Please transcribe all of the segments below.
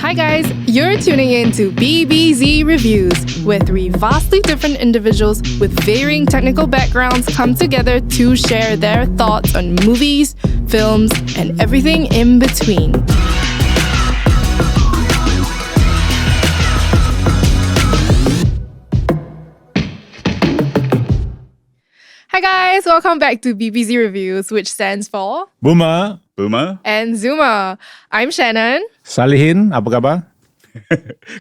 Hi guys, you're tuning in to BBZ Reviews, where three vastly different individuals with varying technical backgrounds come together to share their thoughts on movies, films, and everything in between. Hi guys, welcome back to BBZ Reviews, which stands for Boomer. and Zuma. I'm Shannon. Salihin, apa khabar?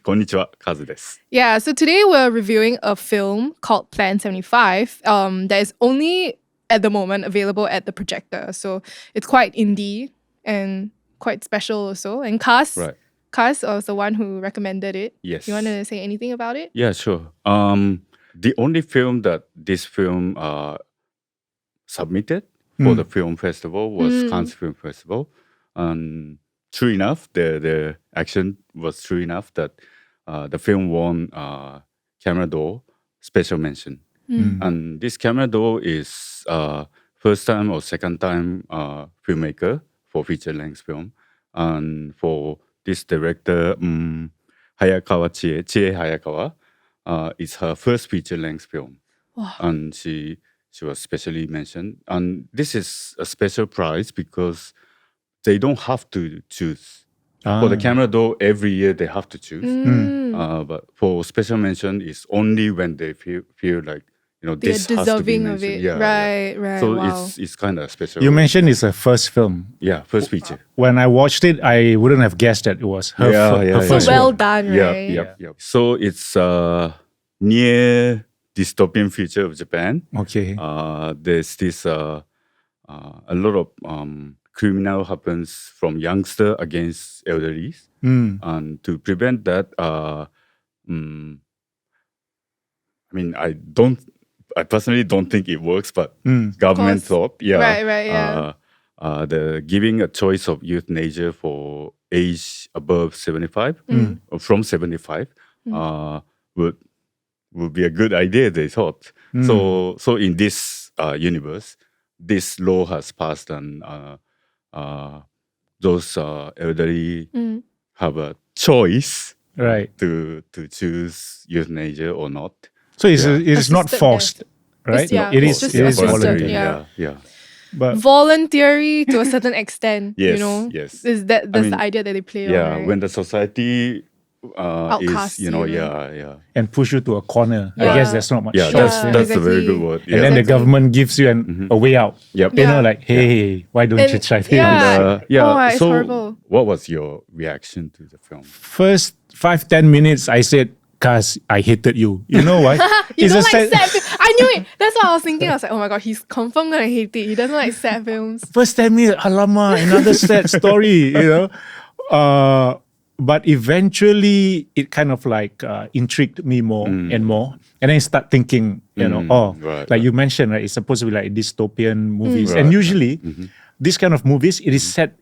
こんにちは、カズです。 Yeah, so today we're reviewing a film called Plan 75 that is only at the moment available at the projector. So it's quite indie and quite special also. And Kaz was the one who recommended it. Yes. You want to say anything about it? Yeah, sure. The only film that this film submitted for the film festival was Cannes Film Festival. And true enough, the action was true enough that the film won Camera d'Or special mention. And this Camera d'Or is first time or second time filmmaker for feature length film. And for this director, Chie Hayakawa, it's her first feature length film. Wow. And she was specially mentioned. And this is a special prize because they don't have to choose. For the Camera d'Or, every year they have to choose. But for special mention, it's only when they feel like, you know, They're this has to be deserving of mentioned. it. Right. So Wow. it's kind of special. You mentioned it's her first film. Yeah, first feature. When I watched it, I wouldn't have guessed that it was her, her So first well film. done, right? Yeah. So it's near dystopian future of Japan. Okay. There's this a lot of criminal happens from youngster against elderlies, and to prevent that, I mean, I personally don't think it works, but government thought, the giving a choice of euthanasia for age above 75 or from 75 would be a good idea, they thought. So in this universe, this law has passed, and those elderly have a choice Right. to choose euthanasia or not. So it is not Assisted forced, right? It's- It it's is just voluntary. assisted, yeah. But Voluntary to a certain extent, you Yes, know? yes. That's mean, the idea that they play on, right? When the society Outcasts is, you know, you. and push you to a corner. I Yeah. guess that's not much Yeah, choice. that's a very exactly. good word. And then the government gives you a way out. Yep. You Yeah. know, like, hey, why don't you try this? yeah. Oh, it's so horrible. what was your reaction to the film? First 5-10 minutes, I said, Kaz, I hated you. You know why? You It's don't a like sad- sad films. I knew it. That's what I was thinking. I was like, oh my god, he's confirmed gonna hate it. He doesn't like sad films. First 10 minutes, alamak, another sad story, you know. But eventually, it kind of like intrigued me more and more. And then I start thinking, you know, like you mentioned, right? It's supposed to be like dystopian movies. And usually, this kind of movies, it is set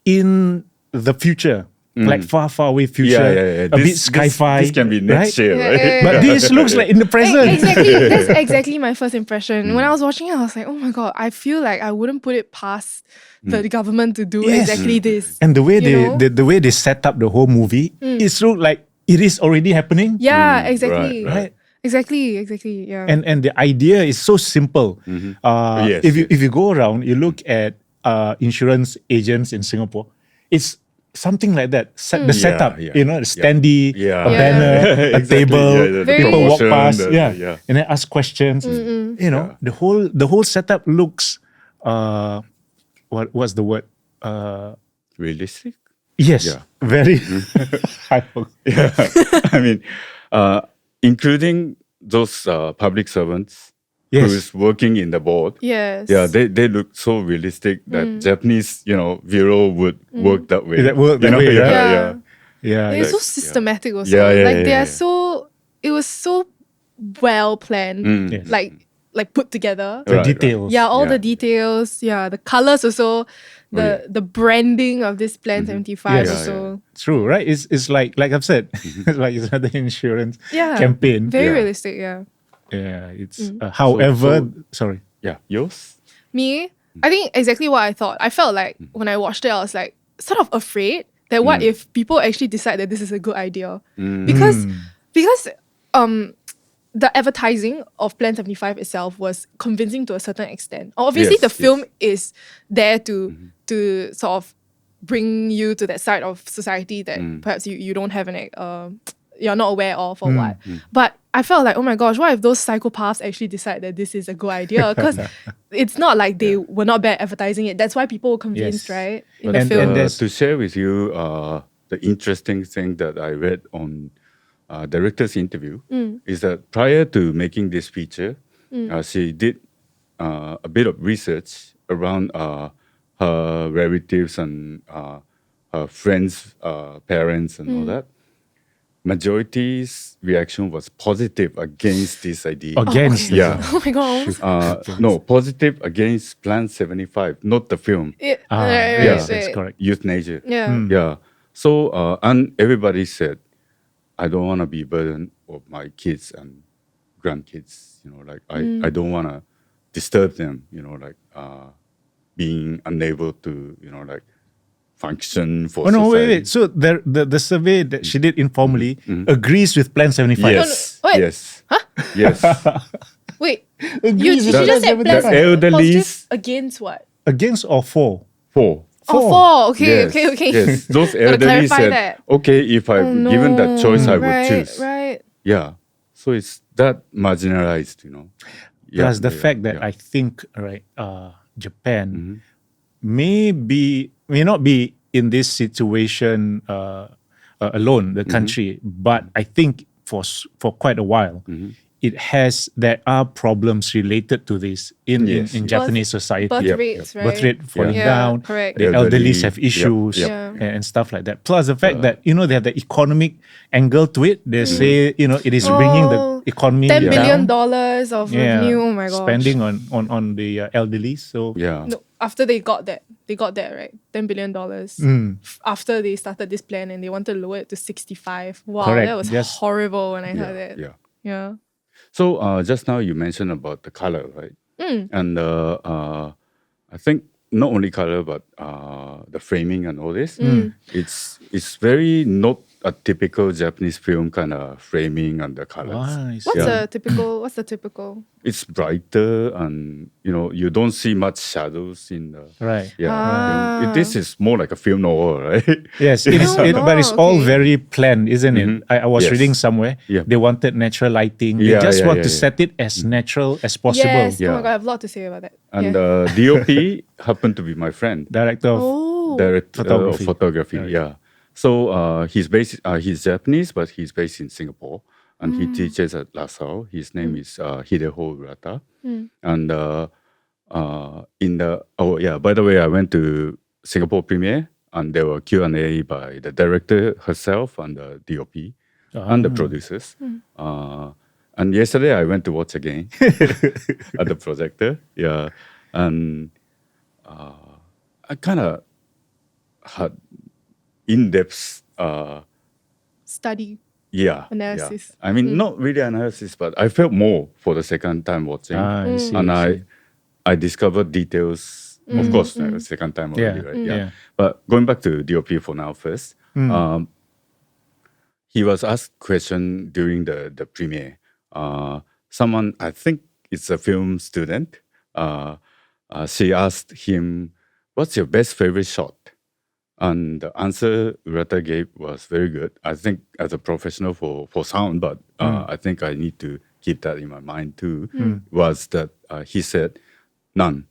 in the future. Like far, far away future, a bit sci-fi. This can be next right? year, right? But this looks like in the present. Exactly. That's exactly my first impression. When I was watching it, I was like, oh my god, I feel like I wouldn't put it past the government to do Yes. exactly this. And the way You know? the way they set up the whole movie, it's look like it is already happening. Yeah, exactly. Right. Exactly. Yeah. And the idea is so simple. Yes, If you go around, you look at insurance agents in Singapore, it's something like that. The setup, yeah, you know, the standee, Yeah. a banner, a Exactly, table, yeah, the people walk promotion, past, yeah. and then ask questions. You know, the whole setup looks what's the word? Realistic? Yes, Yeah. very hyper. Yeah. I mean, including those public servants Yes. who's working in the board. Yes. Yeah, they look so realistic that Japanese, you know, bureau would work that way. That work You that know? way, right? Yeah. Yeah. It's so systematic also. Yeah, yeah, like yeah, they are yeah. so it was so well planned. Yes. Like put together. The Right, details. Yeah, all Yeah. the details. Yeah, the colors also. The branding of this Plan 75 Yes. also. True, right? It's like I've said, it's like it's another insurance Yeah. campaign. Very Yeah. realistic, yeah. Yeah, it's however, sorry. Yeah. Yours? Me, I think exactly what I thought. I felt like when I watched it, I was like sort of afraid that what if people actually decide that this is a good idea? Because the advertising of Plan 75 itself was convincing to a certain extent. Obviously, Yes, the film yes. is there to sort of bring you to that side of society that perhaps you don't have you're not aware of or what. But I felt like, oh my gosh, what if those psychopaths actually decide that this is a good idea? Because it's not like they were not bad advertising it. That's why people were convinced, Yes. right? In But the film. to share with you the interesting thing that I read on director's interview is that prior to making this feature, she did a bit of research around her relatives and her friends, parents, and all that. Majority's reaction was positive against this idea. Against, Yeah. Oh my god. No, positive against Plan 75, not the film. Right, yes, that's right. correct. Euthanasia. Yeah. Yeah. So, and everybody said, I don't want to be burden of my kids and grandkids. Like I don't want to disturb them. Like being unable to, like function for Oh no, society. wait. So the survey that she did informally agrees with Plan 75. Yes. No, wait. Yes. Huh? Yes. Wait. Agrees She with just said Plan Plan 75. The elderlies- positive against what? Against or for? Four. Oh, four. Okay, Yes, okay. Yes. Those Gotta elderly clarify said, that. okay, if I'm given that choice, I would right, choose. Right. Yeah. So it's that marginalized, Yeah, Plus the yeah, fact that yeah. I think Japan may not be in this situation alone, the country, but I think for quite a while, there are problems related to this in Yes, in yes. Japanese society. Birth Yep, rates, right? Birth rate falling Yeah, down, correct. the Elderly, elderlies have yep, issues yep. Yeah. and stuff like that. Plus the fact that they have the economic angle to it. They say it is bringing the economy $10 billion down. of revenue. Oh my gosh. Spending on the elderly. So Yeah. No, after they got that, right? $10 billion after they started this plan and they wanted to lower it to 65. Wow, Correct. that was Yes. horrible when I heard it. Yeah. Yeah. So just now you mentioned about the color, right? And I think not only color but the framing and all this. It's very not a typical Japanese film kind of framing and the colors. I see. What's the typical? It's brighter and you don't see much shadows in the Right. yeah. This is more like a film noir, right? Yes, it is, but it's all okay. very planned, isn't it? I was Yes. reading somewhere. Yeah. They wanted natural lighting. They Yeah, just yeah, want yeah, to yeah. set it as natural as possible. Yes. Oh Yeah. my god, I have a lot to say about that. And yeah. DOP happened to be my friend. Director of Oh. Director Photography. photography. Yeah. So he's he's Japanese, but he's based in Singapore, and he teaches at LaSalle. His name is Hideho Urata. And by the way, I went to Singapore premiere, and there were Q&A by the director herself and the DOP and the producers. And yesterday I went to watch again at the projector. Yeah, and I kind of had in-depth Study. Yeah. Analysis. I mean, not really analysis, but I felt more for the second time watching. I see, And I see. I discovered details, of course, the second time already, right? Yeah. But going back to DOP for now first, he was asked question during the premiere. Someone, I think it's a film student, she asked him, what's your best favorite shot? And the answer Urata gave was very good. I think as a professional for sound, but I think I need to keep that in my mind too, was that he said, none.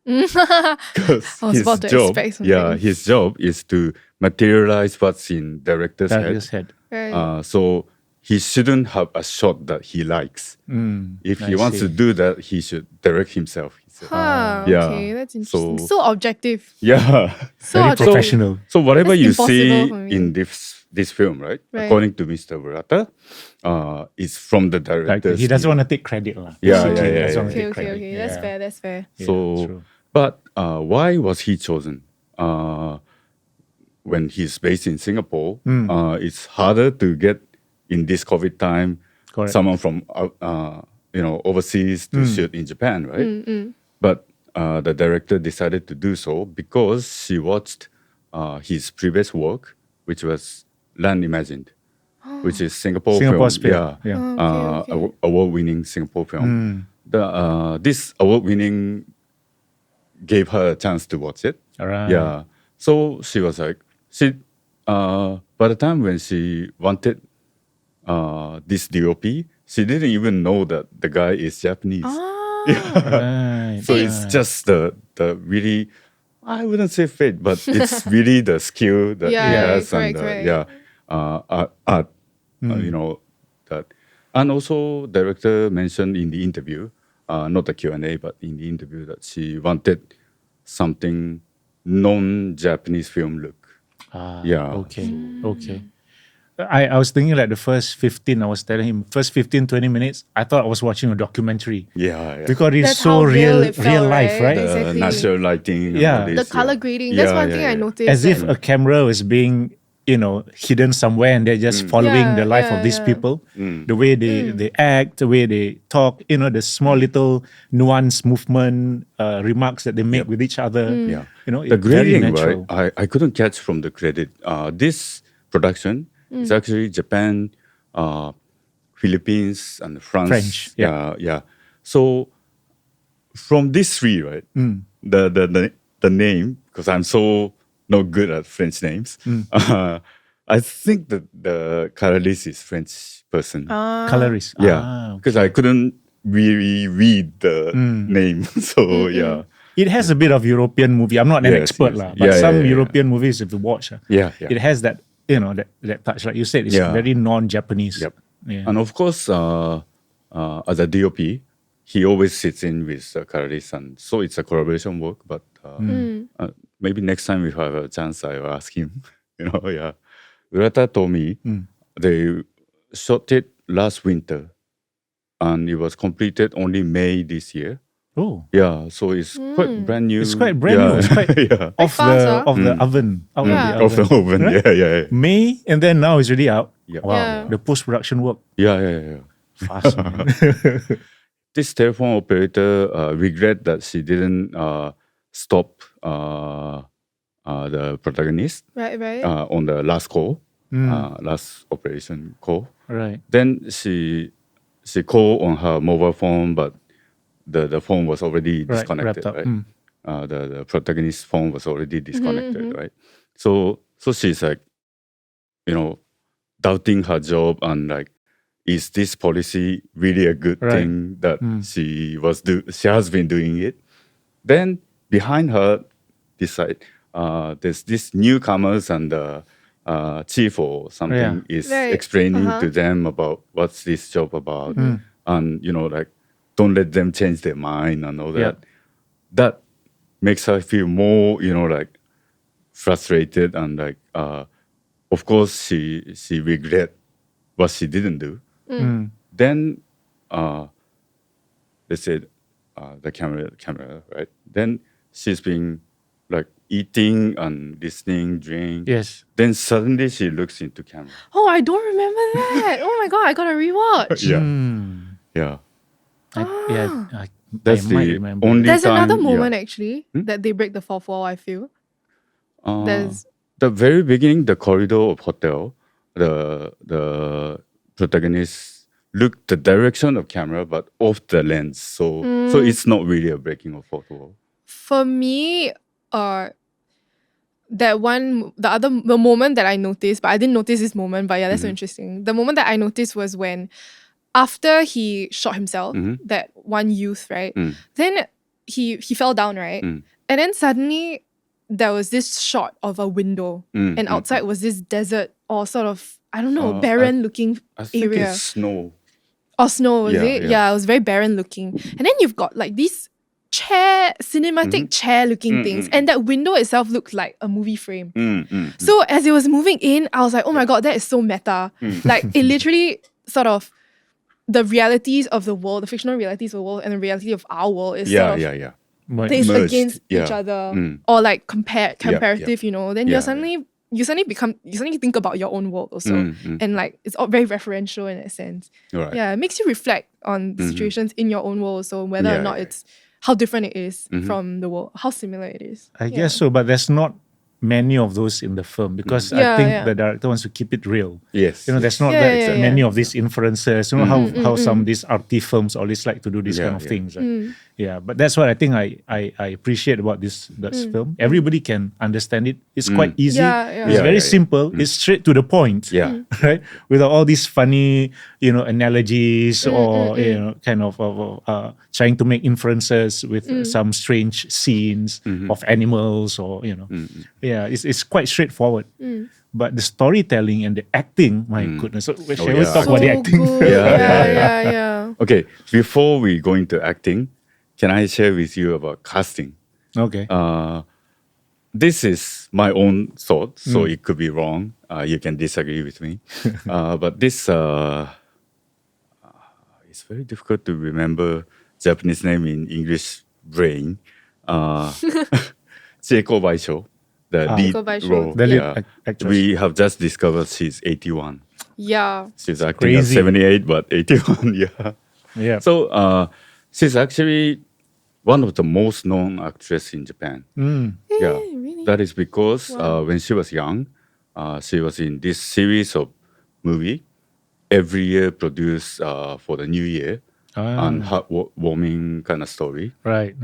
Because I was about to expect something. his job is to materialize what's in director's That head. is head. Right. So he shouldn't have a shot that he likes. If he I wants to see. do that, he should direct himself. He said. yeah. Okay, that's interesting. So- So objective. Yeah. So Very objective. professional. So whatever That's you impossible see for me. in this film, right? Right. According to Mr. Urata, is from the Like, director's he doesn't team. want to take credit. Yeah, Basically, yeah, he doesn't yeah. wanna Okay, take okay, credit. okay. That's Yeah. fair. That's fair. Yeah, So, true. but why was he chosen? When he's based in Singapore, it's harder to get in this COVID time Correct. someone from overseas to shoot in Japan, right? But the director decided to do so because she watched his previous work, which was Land Imagined, which is Singapore Singapore film. film, Yeah, Oh, okay. award-winning Singapore film. This award-winning gave her a chance to watch it. All right. Yeah. So she was like, by the time when she wanted this DOP, she didn't even know that the guy is Japanese. Right. So it's just the really, I wouldn't say fate, but it's really the skill that he Yeah, has correct, and correct. art, that. And also director mentioned in the interview, not the Q&A, but in the interview that she wanted something non-Japanese film look. Yeah. Okay. Okay. I was thinking like the first 15, I was telling him, first 15, 20 minutes, I thought I was watching a documentary. Yeah. Because it's That's so how real real, it felt, real life, right? right? The Exactly. natural lighting. And Yeah. all The this, color grading. That's one thing I noticed. As if that- a camera was being, hidden somewhere and they're just following the life of these people. The way they act, the way they talk, the small little nuance movement, remarks that they make with each other. Yeah. The It's very grading, natural. right? I couldn't catch from the credit. This production is actually Japan, Philippines, and France. French, yeah. Yeah. So from these three, right? The name, because I'm so not good at French names. I think that the colorist is French person. Colorist. Yeah, because I couldn't really read the name. So yeah. It has a bit of European movie. I'm not an Yes, expert, yes. lah, but Yeah, some yeah. European movies, if you watch, Yeah. it has that, that touch. Like you said, it's Yeah. very non-Japanese. Yep. Yeah. And of course, as a DOP, he always sits in with colorists, and so it's a collaboration work. But maybe next time if I have a chance, I will ask him. Yeah. Urata told me they shot it last winter, and it was completed only May this year. Oh, Yeah, so it's quite brand new. it's quite brand new. It's quite yeah. off fast, the huh? off the oven. Out Yeah. of the Of the oven. right? Yeah. May, and then now it's already out. Yeah. Wow, Yeah. the post-production work. Yeah. Fast, man. This telephone operator regret that she didn't stop the protagonist Right. on the last call, last operation call. Right. Then she called on her mobile phone, but the phone was already Right, disconnected. wrapped up. Right? The protagonist's phone was already disconnected. Right. So she's like, doubting her job and like, is this policy really a good Right. thing that she has been doing it? Then behind her, this side, there's this newcomers and the chief or something is Right. explaining to them about what's this job about, and like don't let them change their mind and all that. Yeah. That makes her feel more, like frustrated and like, of course she regret what she didn't do. Then they said the camera, right? Then she's been like eating and listening, drink. Yes. Then suddenly she looks into camera. Oh, I don't remember that. Oh my god, I gotta rewatch. Yeah. I That's might the remember. only There's time. another yeah. moment actually that they break the fourth wall. I feel there's The very beginning, the corridor of hotel, the protagonist look the direction of camera but off the lens. So it's not really a breaking of fourth wall. for me. That one, the moment that I noticed, but I didn't notice this moment. But yeah, that's so interesting. The moment that I noticed was when, after he shot himself, that one youth, right? Then he fell down, right? And then suddenly there was this shot of a window, and outside was this desert or sort of, I don't know, barren looking I think area. it's snow. Or snow, was Yeah, it? yeah. Yeah, it was very barren looking. And then you've got like these cinematic chair looking things, and that window itself looked like a movie frame. So as it was moving in, I was like, oh my god, that is so meta. Like it literally sort of, the realities of the world, the fictional realities of the world and the reality of our world is sort of Yeah. Right. placed Merged, against yeah. each other, or like comparative, then Yeah, you suddenly think about your own world also, and like it's all very referential in that sense. Right. Yeah, it makes you reflect on the situations in your own world, so whether or Yeah, not yeah. it's how different it is from the world, how similar it is. I guess so, but there's not many of those in the film because I Yeah, think yeah. the director wants to keep it real. Yes. There's not Yeah, that yeah, many yeah. of these influencers. You know how some of these arty films always like to do these Yeah, kind of yeah. things. Right? Yeah, but that's what I think I appreciate about this film. Everybody can understand it. It's quite easy. Yeah, yeah. It's Yeah, very yeah, yeah. simple. It's straight to the point. Yeah. Right. Without all these funny, analogies or kind of trying to make inferences with some strange scenes of animals or yeah, it's quite straightforward. But the storytelling and the acting, my goodness. So shall we yeah. talk about the acting? Good. Yeah. Okay. Before we go into acting, can I share with you about casting? Okay. This is my own thought, so it could be wrong. You can disagree with me. But this it's very difficult to remember Japanese name in English brain. Seiko Baisho, the lead Seiko Baisho. role. The lead yeah. actress. We have just discovered she's 81. Yeah. She's acting at Crazy. 78, but 81, yeah. Yeah. So she's actually one of the most known actresses in Japan. Yeah, really? that is because when she was young, she was in this series of movie every year produced for the New Year and heartwarming kind of story. Right.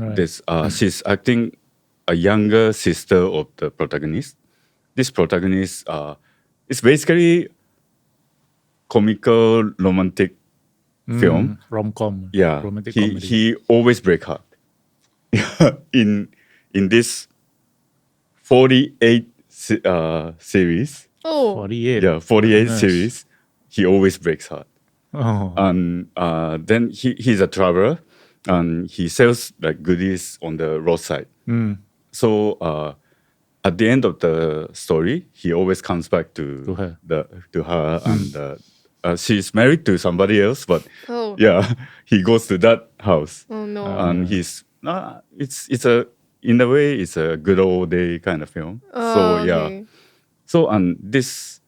She's acting a younger sister of the protagonist. This protagonist is basically comical romantic film. Rom-com. Yeah, Romantic he comedy. he always break heart. in this 48 series, Oh. 48. yeah, 48 Goodness. series, he always breaks heart. Oh. And then he's a traveler, and he sells like goodies on the roadside. So at the end of the story, he always comes back to her. and she's married to somebody else, but Oh. yeah, he goes to that house, Oh no. and he's it's a in a way it's a good old day kind of film. So yeah, Okay. so and this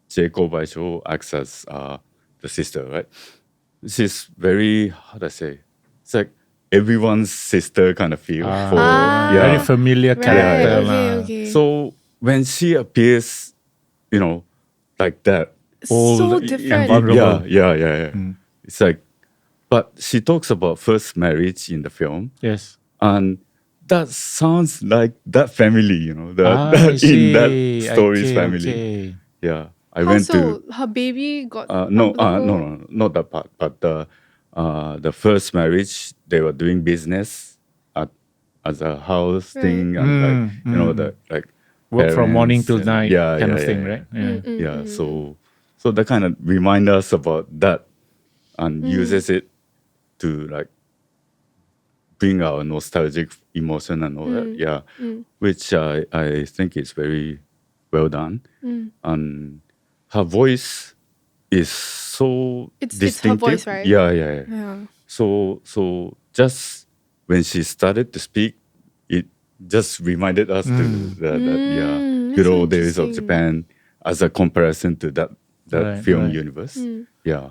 Seiko Baisho acts as the sister, right? She's very, how do I say? It's like everyone's sister kind of feel. Very familiar Right. character. lah. Okay. So when she appears, like that, So the- different. Vulnerable. Yeah. It's like, but she talks about first marriage in the film, Yes. and that sounds like that family, I in see. that story's Okay, family. okay. Yeah, I How went so? to Her baby got no, unbelievable- no, not that part. But the first marriage, they were doing business as a house thing, and the like Work from morning parents till and- night yeah, kind yeah, of thing, yeah, right? Yeah. Yeah, so that kind of remind us about that, and uses it to like bring our nostalgic emotion and all that. Yeah, which I think is very well done, and her voice is so It's her distinctive. voice, right? Yeah. Yeah. So just when she started to speak, it just reminded us to that good that's old days of interesting. Japan as a comparison to that Right, film right. universe. Yeah.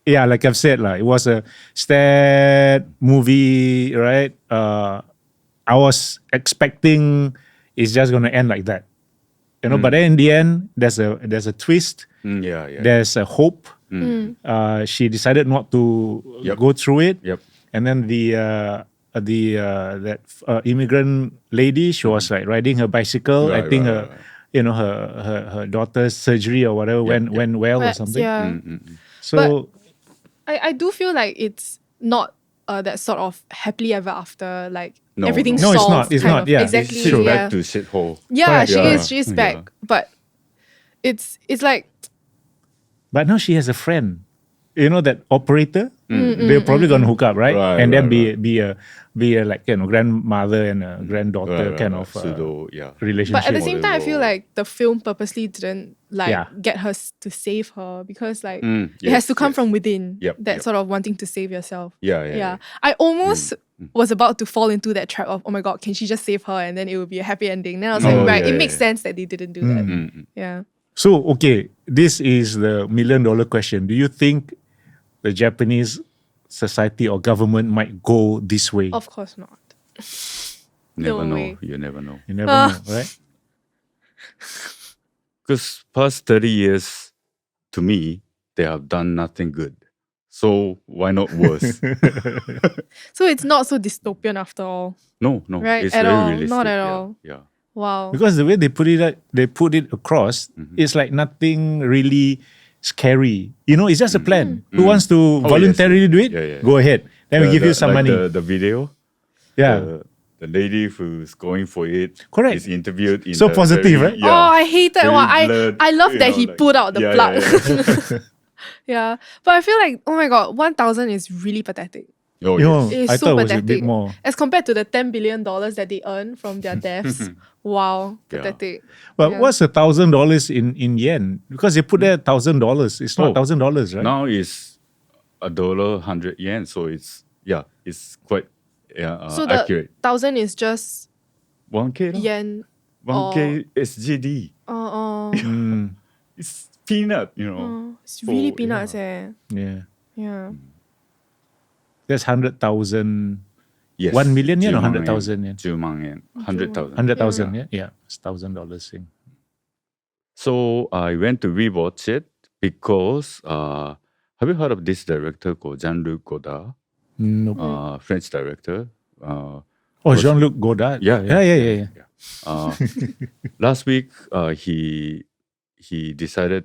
Yeah, like I've said, it was a sad movie, right? I was expecting it's just gonna end like that, but then in the end, there's a twist. Yeah. There's a hope. She decided not to Yep. go through it. Yep. And then that immigrant lady, she was like riding her bicycle. I Right, think right, her daughter's surgery or whatever went well or But, something. yeah. So I do feel like it's not that sort of happily ever after, like No, everything's no. No, it's solved. not, it's kind not, of. yeah. Exactly. She's Yeah. back to shithole. Yeah, Correct. she Yeah. is. She's back. Yeah. But it's like but now she has a friend. That operator. They're probably gonna hook up, right? Right, and then right, be a like grandmother and a granddaughter Right, kind right. of Pseudo, yeah. relationship. but at the same time I feel Whatever. like the film purposely didn't Yeah. get her to save her, because it yes, has to come yes. from within. Yep, That yep. sort of wanting to save yourself. Yeah. I almost was about to fall into that trap of, oh my god, can she just save her and then it will be a happy ending. Then I was like, Oh, right, yeah, it makes yeah. sense that they didn't do that. Yeah. So, okay, this is the million-dollar question. Do you think the Japanese society or government might go this way? Of course not. Never No know. way. You never know. You never know, right? Because past 30 years, to me, they have done nothing good. So why not worse? So it's not so dystopian after all. No, Right, it's at very all, realistic. not at yeah, all. Yeah. Wow. Because the way they put it across, it's like nothing really scary. You know, it's just a plan. Who wants to Oh, yes, voluntarily yes. do it? Yeah. Go ahead. Then we give you some like money. The video, Yeah. the lady who's going for it Correct. is interviewed in So the positive, very, right? Yeah, Oh, I hate that very one. blurred, I love you that know, he like- pulled out the yeah, plug. yeah. Yeah. But I feel like, oh my god, 1,000 is really pathetic. Oh, You know, yes. It's I so thought it was pathetic. a bit more. As compared to the $10 billion that they earn from their deaths. Wow, Yeah. pathetic. But Yeah. what's $1,000 in yen? Because they put there $1,000. It's not Oh, $1,000, right? Now it's $1.100 yen, so it's quite So the accurate. 1,000 is just 1K, no? yen. 1K SGD. Mm, It's peanut, you know. It's really for- peanuts, yeah. eh. yeah. Yeah. That's 100,000. Yes. 1 million yen or 10,000 100,000 yen? 10,000 yen. 100,000. 100,000, yeah? Yeah. It's $1,000 thing. So I went to rewatch it because have you heard of this director called Jean-Luc Godard, Nope. French director? Oh, Jean-Luc Godard. Yeah. Last week he decided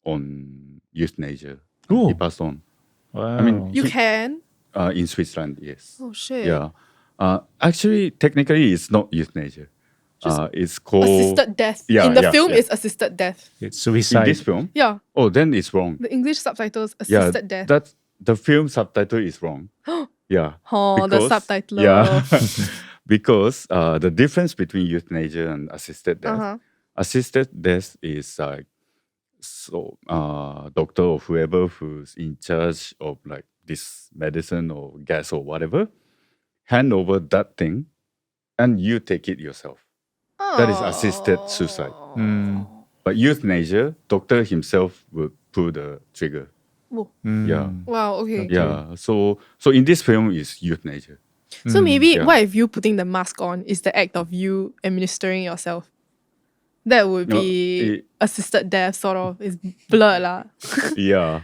on euthanasia. Oh. He passed on. Wow. mean, You can? In Switzerland, yes. Oh, shit. Yeah. Actually, technically, it's not euthanasia. It's called Assisted death. Yeah, In the yeah, film, yeah. it's assisted death. It's in suicide. this film. Yeah. Oh, then it's wrong. The English subtitles, Yeah, assisted death. that the film subtitle is wrong. Yeah. Oh, the subtitler. Yeah. Because the difference between euthanasia and assisted death. Uh-huh. Assisted death is like doctor or whoever who's in charge of like this medicine or gas or whatever, hand over that thing, and you take it yourself. That is assisted suicide. Mm. But euthanasia, doctor himself will pull the trigger. Whoa. Yeah. Wow, okay. Yeah. So in this film is euthanasia. So maybe yeah. what if you putting the mask on is the act of you administering yourself? That would No, be it- assisted death, sort of. It's blurred lah. Yeah.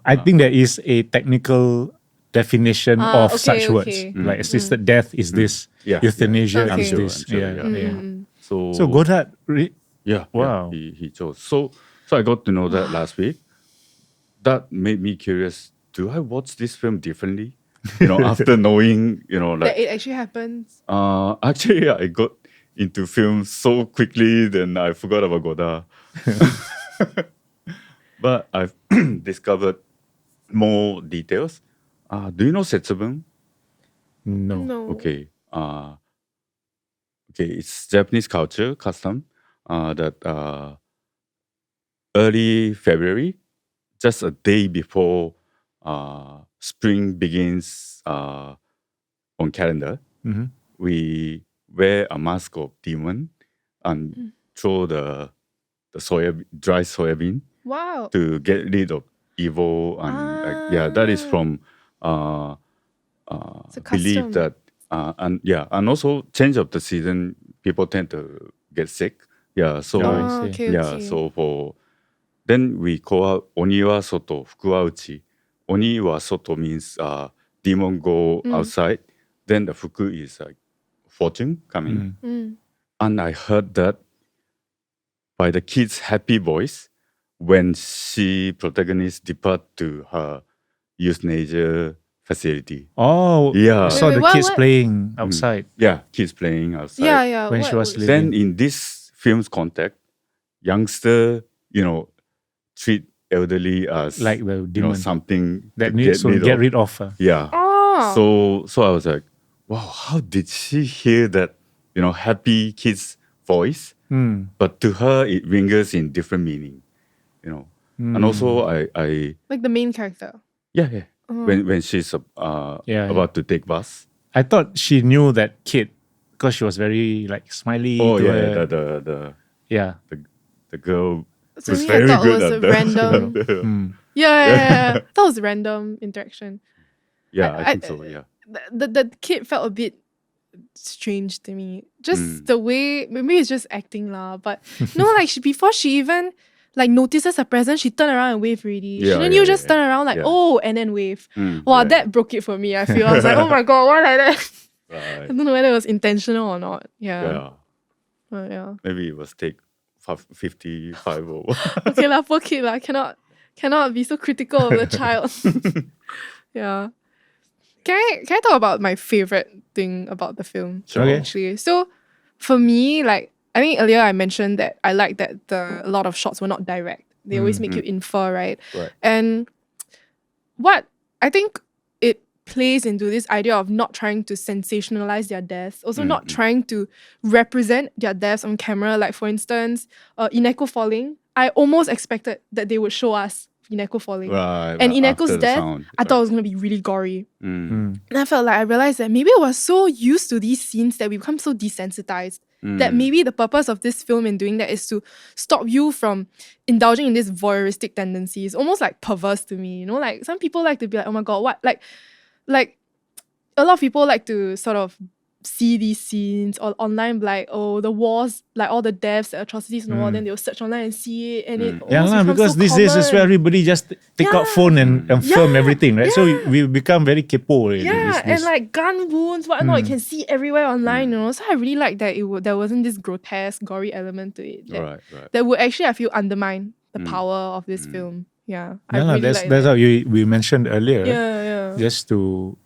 I think there is a technical definition Ah, of okay, such words. okay. Like assisted death is this, Yeah, euthanasia yeah. is Okay. this. I'm sure, yeah, yeah. yeah. So So Godard, Yeah. Wow. He chose. So I got to know that last week. That made me curious. Do I watch this film differently? After knowing, That like it actually happens. actually I got into film so quickly, then I forgot about Godard. But I've discovered more details. Do you know Setsubun? no. No. Okay. It's Japanese culture custom that early February, just a day before spring begins on calendar, Mhm. we wear a mask of demon and throw the dry soybean Wow. to get rid of evil and that is from It's a belief custom. that and also change of the season, people tend to get sick. Yeah, so Oh, I Ah, see. okay, yeah, okay. so then we call out oni wa soto, fuku wa uchi. Oni wa soto means demon go outside. Then the fuku is like fortune coming. Mm. And I heard that by the kid's happy voice when protagonist depart to her euthanasia facility. Oh, Yeah. I saw Wait, the what, kids what? playing outside. Yeah, kids playing outside. Yeah. When what she was was- living. Then in this film's context, youngster, treat elderly as Like the demon something that to needs to get rid of. Yeah. Oh. So I was like, wow, how did she hear that, happy kid's voice? Mm. But to her, it lingers in different meaning, And also, I Like the main character. yeah. When she's about to take bus. I thought she knew that kid because she was very like smiley. Oh to yeah, her. yeah, Yeah. the girl So was me, very I thought it good was at a the random. Mm. Yeah. That was random interaction. Yeah, I I- think so. Yeah. The kid felt a bit strange to me. Just the way, maybe it's just acting lah. But like before she even like notices her presence, she turned around and wave already. Shouldn't you just turn around like oh and then wave? Wow, that broke it for me. I feel I was like, oh my god, why like that? Right. I don't know whether it was intentional or not. Yeah. Yeah. But yeah. Maybe it was take 55 or Okay lah, poor kid lah. Cannot be so critical of the child. Yeah. Can I talk about my favorite thing about the film? Sure. Okay. Actually, so for me, like I think earlier I mentioned that I like that a lot of shots were not direct. They always make you infer, right? Right. And what I think it plays into this idea of not trying to sensationalize their deaths, also not trying to represent their deaths on camera. Like for instance, Ineko falling. I almost expected that they would show us Ineko falling. Right. And after Ineko's the death, sound, I thought it was going to be really gory. Mm. And I felt like I realized that maybe I was so used to these scenes that we become so desensitized that maybe the purpose of this film in doing that is to stop you from indulging in this voyeuristic tendency. It's almost like perverse to me, like some people like to be like, oh my god, what? Like a lot of people like to sort of see these scenes or online like, oh, the wars, like all the deaths, the atrocities in the war, then they'll search online and see it and it Yeah, almost becomes because so these days is common. where everybody just take out phone and film everything, right? So Yeah. we become very kepo. Yeah, and like gun wounds, whatnot, you can see everywhere online, So I really like that there wasn't this grotesque, gory element to it Right. that would actually, I feel, undermine the power of this film. Yeah, I Yeah, really that's like that's that. how we mentioned earlier. Yeah. Just to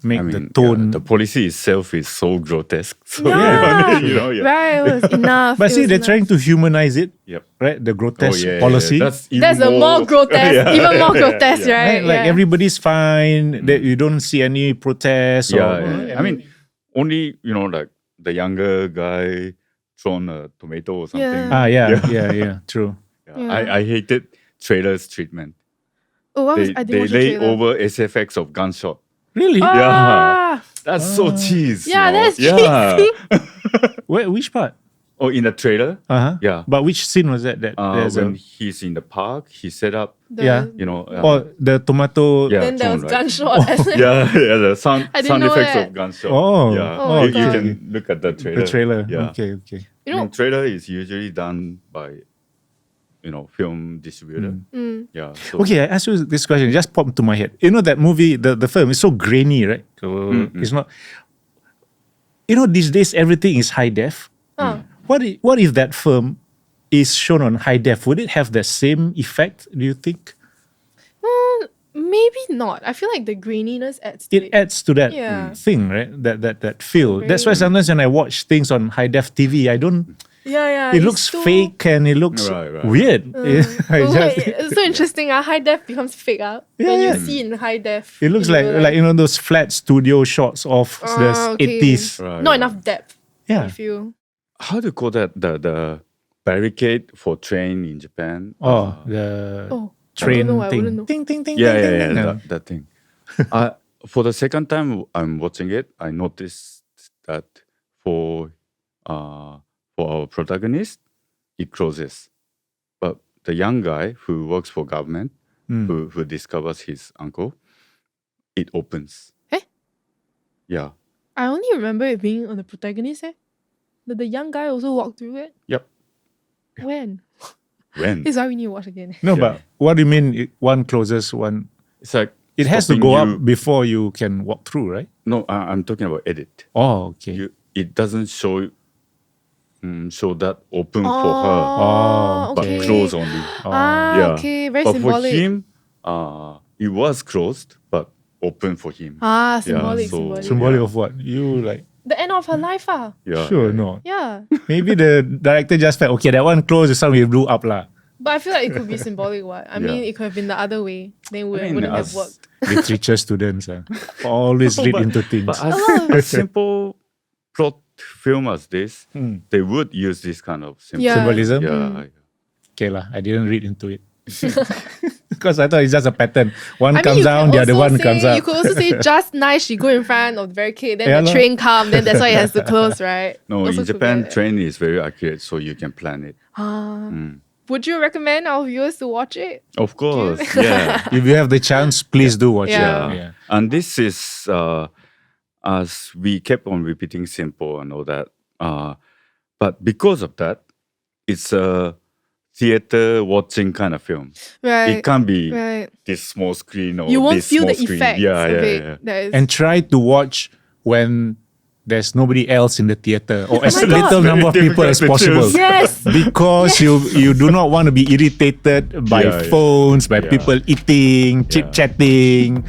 make I mean, the tone. the policy itself is so grotesque. So Yeah. yeah. Right, it was enough. But it see, was they're enough. trying to humanize it, Yep. right? The grotesque Yeah. policy. That's even That's the more grotesque, even more grotesque, right? Right? Like Yeah. everybody's fine. That you don't see any protests. Yeah. I mean, only like the younger guy thrown a tomato or something. Yeah. True. Yeah. I hated trailer's treatment. Oh, what was They I didn't watch the lay trailer. over SFX of gunshot. Really? Ah, That's so cheese. yeah, that's yeah. cheesy. Which part? Oh, in the trailer? Uh-huh. Yeah. But which scene was that? There's When he's in the park, he set up, Yeah. uh, the tomato. yeah, Then there was tone, right? gunshot. yeah, the sound I didn't know effects that. of gunshot. Oh. yeah. Oh, you okay. can look at the trailer. The trailer. Yeah. Okay. You know, Trailer is usually done by, film distributor. Yeah. So, Okay, I asked you this question. It just popped into my head. You know that movie, the film is so grainy, right? So it's not. These days everything is high def. What if that film is shown on high def? Would it have the same effect? Do you think maybe not. I feel like the graininess adds to it it. adds to that Yeah. thing, right? That feel. That's why Right. sometimes when I watch things on high def TV, I don't. Yeah. It it's looks so- fake and it looks Right. weird. I Oh, just- it's so interesting. High def becomes fake. When you see in high def, It looks you like know, those flat studio shots of the okay. 80s. Right, not right. enough depth. Yeah. I feel. How do you call that? The barricade for train in Japan? The Oh, train I wouldn't thing. know. Ting, ting, ting, Yeah, ting, yeah, ting, yeah, ting. that thing. For the second time I'm watching it, I noticed that for our protagonist, it closes. But the young guy who works for government, who discovers his uncle, it opens. Eh? Yeah. I only remember it being on the protagonist. That the young guy also walked through it. Yep. When? When? This is why we need to watch again. No, Yeah. but what do you mean one closes, one... It's like It has to stopping go you- up before you can walk through, right? No, I'm talking about edit. Oh, okay. It doesn't show that open for her, Oh, but okay. close only. Yeah. Okay, very But symbolic. for him, it was closed, but open for him. Symbolic, so- symbolic. Symbolic Yeah. of what? You like... The end of her life, Yeah. Sure, yeah. no. Yeah. Maybe the director just felt, okay, that one closed, this one we blew up lah. But I feel like it could be symbolic. What I mean, Yeah. it could have been the other way. Then it mean, wouldn't have as- worked. Literature students always read into things. But as a simple plot film as this, they would use this kind of Yeah. Symbolism? Yeah. Okay lah, I didn't read into it. Because I thought it's just a pattern. One I mean, comes you down, could the other also one say- comes up. You could also say just nice. She go in front of the barricade, then Yeah the lah. train come, then that's why it has to close, right? No, Also in could be Japan, like that. train is very accurate, so you can plan it. Would you recommend our viewers to watch it? Of course, yeah. If you have the chance, please do watch Yeah. it. Yeah. And this is as we kept on repeating simple and all that. But because of that, it's a theater watching kind of film. Right. It can't be Right. this small screen or You won't this feel small the screen. effects Yeah, of yeah, it. yeah. That is, And try to watch when there's nobody else in the theater or as my God. little number of Very people as difficult to possible. choose. yes. Because you do not want to be irritated by Yeah, yeah. phones, by Yeah. people eating, chit-chatting,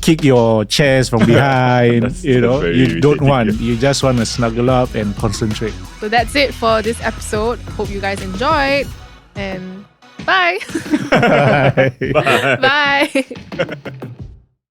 kick your chairs from behind. That's You know, very you don't irritating, want. yeah. You just want to snuggle up and concentrate. So that's it for this episode. Hope you guys enjoyed. And bye. Bye. Bye.